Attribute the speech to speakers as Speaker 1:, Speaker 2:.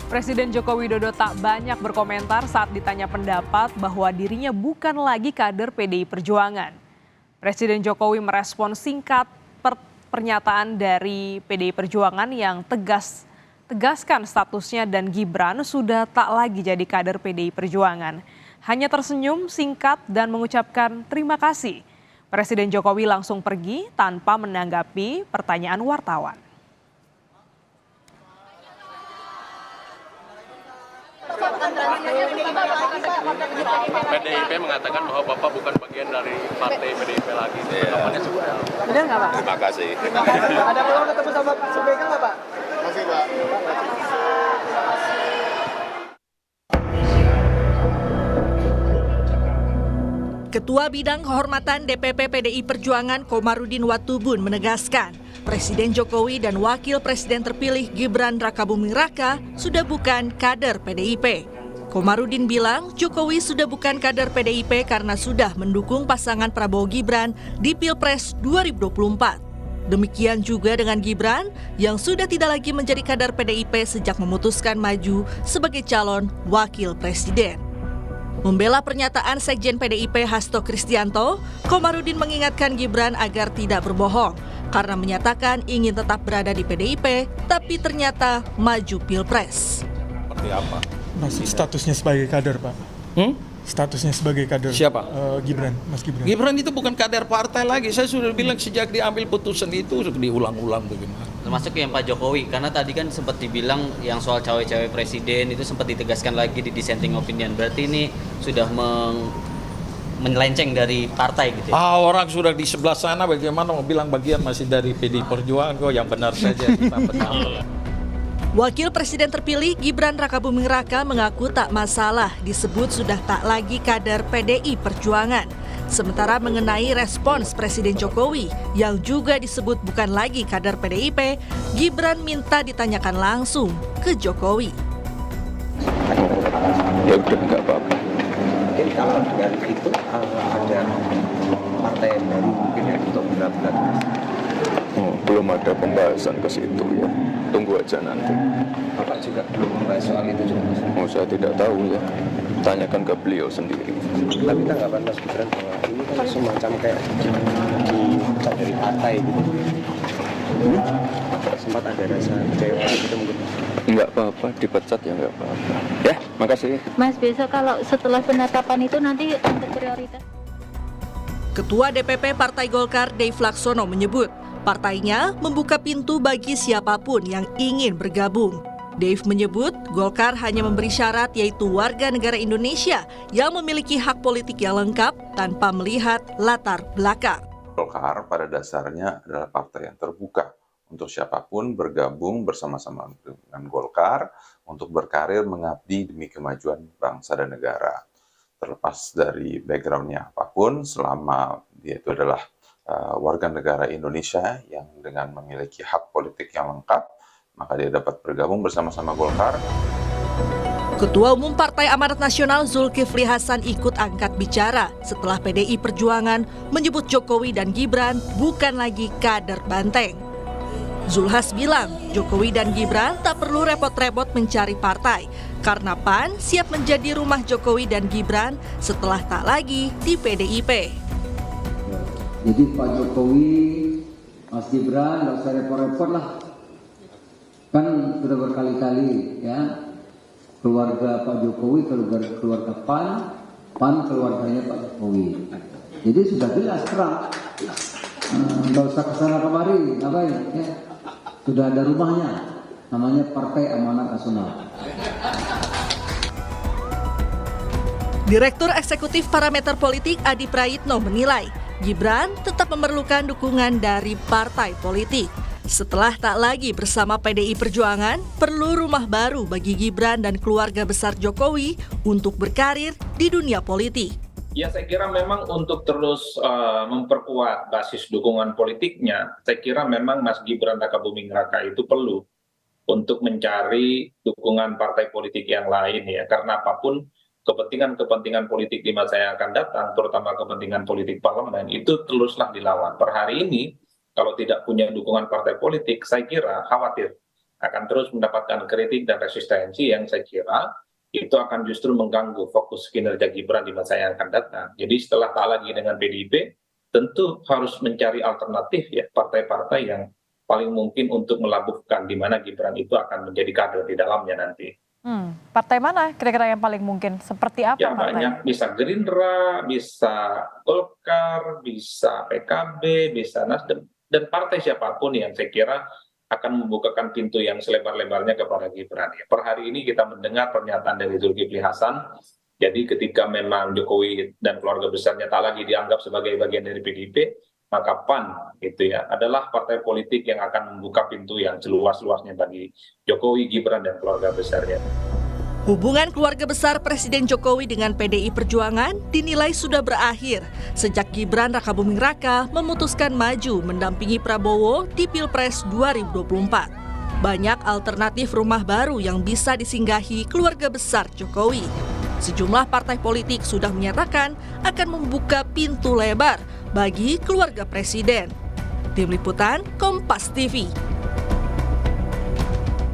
Speaker 1: Presiden Joko Widodo tak banyak berkomentar saat ditanya pendapat bahwa dirinya bukan lagi kader PDI Perjuangan. Presiden Jokowi merespon singkat pernyataan dari PDI Perjuangan yang tegaskan statusnya dan Gibran sudah tak lagi jadi kader PDI Perjuangan. Hanya tersenyum singkat dan mengucapkan terima kasih. Presiden Jokowi langsung pergi tanpa menanggapi pertanyaan wartawan.
Speaker 2: PDIP mengatakan bahwa Bapak bukan bagian dari partai PDIP lagi. Tanggapannya seperti apa?
Speaker 1: Benar nggak Pak?
Speaker 3: Terima kasih.
Speaker 4: Ada peluang ketemu sama Subeka nggak Pak?
Speaker 3: Masih Pak.
Speaker 5: Ketua Bidang Kehormatan DPP PDI Perjuangan Komarudin Watubun menegaskan, Presiden Jokowi dan Wakil Presiden terpilih Gibran Rakabuming Raka sudah bukan kader PDIP. Komarudin bilang Jokowi sudah bukan kader PDIP karena sudah mendukung pasangan Prabowo Gibran di Pilpres 2024. Demikian juga dengan Gibran yang sudah tidak lagi menjadi kader PDIP sejak memutuskan maju sebagai calon Wakil Presiden. Membela pernyataan Sekjen PDIP Hasto Kristianto, Komarudin mengingatkan Gibran agar tidak berbohong karena menyatakan ingin tetap berada di PDIP, tapi ternyata maju Pilpres.
Speaker 2: Seperti apa?
Speaker 6: Masih statusnya sebagai kader, Pak. Statusnya sebagai kader.
Speaker 7: Siapa?
Speaker 6: Gibran, Mas Gibran.
Speaker 7: Gibran itu bukan kader partai lagi. Saya sudah bilang sejak diambil putusan itu diulang-ulang bagaimana.
Speaker 8: Termasuk yang Pak Jokowi, karena tadi kan sempat dibilang yang soal cawe-cawe presiden itu sempat ditegaskan lagi di dissenting opinion. Berarti ini sudah menyelenceng dari partai gitu ya?
Speaker 7: Orang sudah di sebelah sana bagaimana mau bilang bagian masih dari PDI Perjuangan kok, yang benar saja kita benar.
Speaker 5: Wakil Presiden terpilih Gibran Rakabuming Raka mengaku tak masalah disebut sudah tak lagi kader PDI Perjuangan. Sementara mengenai respons Presiden Jokowi yang juga disebut bukan lagi kader PDIP, Gibran minta ditanyakan langsung ke Jokowi.
Speaker 3: Ya udah nggak apa-apa.
Speaker 4: Mungkin kalau dengan itu ada partai yang baru mungkin yang untuk berat-berat.
Speaker 3: Belum ada pembahasan ke situ ya. Tunggu aja nanti.
Speaker 4: Bapak juga belum membahas soal itu juga.
Speaker 3: Saya tidak tahu ya. Tanyakan ke beliau sendiri.
Speaker 4: Tapi tanggapan Mas Gibran bahwa ini kan semacam kayak dipecat dari partai gitu. Sempat ada rasa kecewa gitu mungkin.
Speaker 3: Nggak apa-apa, dipecat ya nggak apa-apa. Ya, makasih.
Speaker 9: Mas, besok kalau setelah penetapan itu nanti untuk prioritas.
Speaker 5: Ketua DPP Partai Golkar Dave Laksono menyebut partainya membuka pintu bagi siapapun yang ingin bergabung. Dave menyebut Golkar hanya memberi syarat yaitu warga negara Indonesia yang memiliki hak politik yang lengkap tanpa melihat latar belakang.
Speaker 10: Golkar pada dasarnya adalah partai yang terbuka untuk siapapun bergabung bersama-sama dengan Golkar untuk berkarir mengabdi demi kemajuan bangsa dan negara. Terlepas dari background-nya apapun, selama dia itu adalah warga negara Indonesia yang dengan memiliki hak politik yang lengkap, maka dia dapat bergabung bersama-sama Golkar.
Speaker 5: Ketua Umum Partai Amanat Nasional Zulkifli Hasan ikut angkat bicara setelah PDI Perjuangan menyebut Jokowi dan Gibran bukan lagi kader banteng. Zulhas bilang Jokowi dan Gibran tak perlu repot-repot mencari partai karena PAN siap menjadi rumah Jokowi dan Gibran setelah tak lagi di PDIP.
Speaker 11: Jadi Pak Jokowi, Mas Gibran nggak usah repot-repot lah. Kan sudah berkali-kali ya, keluarga Pak Jokowi, keluarga PAN keluarganya Pak Jokowi. Jadi sudah jelas terang, nggak usah kesana kemari, ngapain? Ya. Sudah ada rumahnya, namanya Partai Amanat Nasional.
Speaker 5: Direktur Eksekutif Parameter Politik Adi Prayitno menilai Gibran tetap memerlukan dukungan dari partai politik. Setelah tak lagi bersama PDI Perjuangan, perlu rumah baru bagi Gibran dan keluarga besar Jokowi untuk berkarir di dunia politik.
Speaker 12: Ya, saya kira memang untuk terus memperkuat basis dukungan politiknya, saya kira memang Mas Gibran Rakabuming Raka itu perlu untuk mencari dukungan partai politik yang lain ya, karena apapun kepentingan-kepentingan politik di masa yang akan datang, terutama kepentingan politik parlemen, itu teruslah dilawan. Per hari ini, kalau tidak punya dukungan partai politik, saya kira khawatir akan terus mendapatkan kritik dan resistensi yang saya kira itu akan justru mengganggu fokus kinerja Gibran di masa yang akan datang. Jadi setelah tak lagi dengan PDIP, tentu harus mencari alternatif ya, partai-partai yang paling mungkin untuk melabuhkan di mana Gibran itu akan menjadi kader di dalamnya nanti.
Speaker 13: Partai mana kira-kira yang paling mungkin? Seperti apa
Speaker 12: Ya
Speaker 13: partai?
Speaker 12: banyak, bisa Gerindra, bisa Golkar, bisa PKB, bisa Nasdem, dan partai siapapun yang saya kira akan membukakan pintu yang selebar-lebarnya kepada Gibran. Per hari ini kita mendengar pernyataan dari Zulkifli Hasan, jadi ketika memang Jokowi dan keluarga besarnya tak lagi dianggap sebagai bagian dari PDIP, maka PAN gitu ya adalah partai politik yang akan membuka pintu yang seluas-luasnya bagi Jokowi, Gibran, dan keluarga besarnya.
Speaker 5: Hubungan keluarga besar Presiden Jokowi dengan PDI Perjuangan dinilai sudah berakhir sejak Gibran Rakabuming Raka memutuskan maju mendampingi Prabowo di Pilpres 2024. Banyak alternatif rumah baru yang bisa disinggahi keluarga besar Jokowi. Sejumlah partai politik sudah menyatakan akan membuka pintu lebar bagi keluarga presiden. Tim Liputan Kompas TV.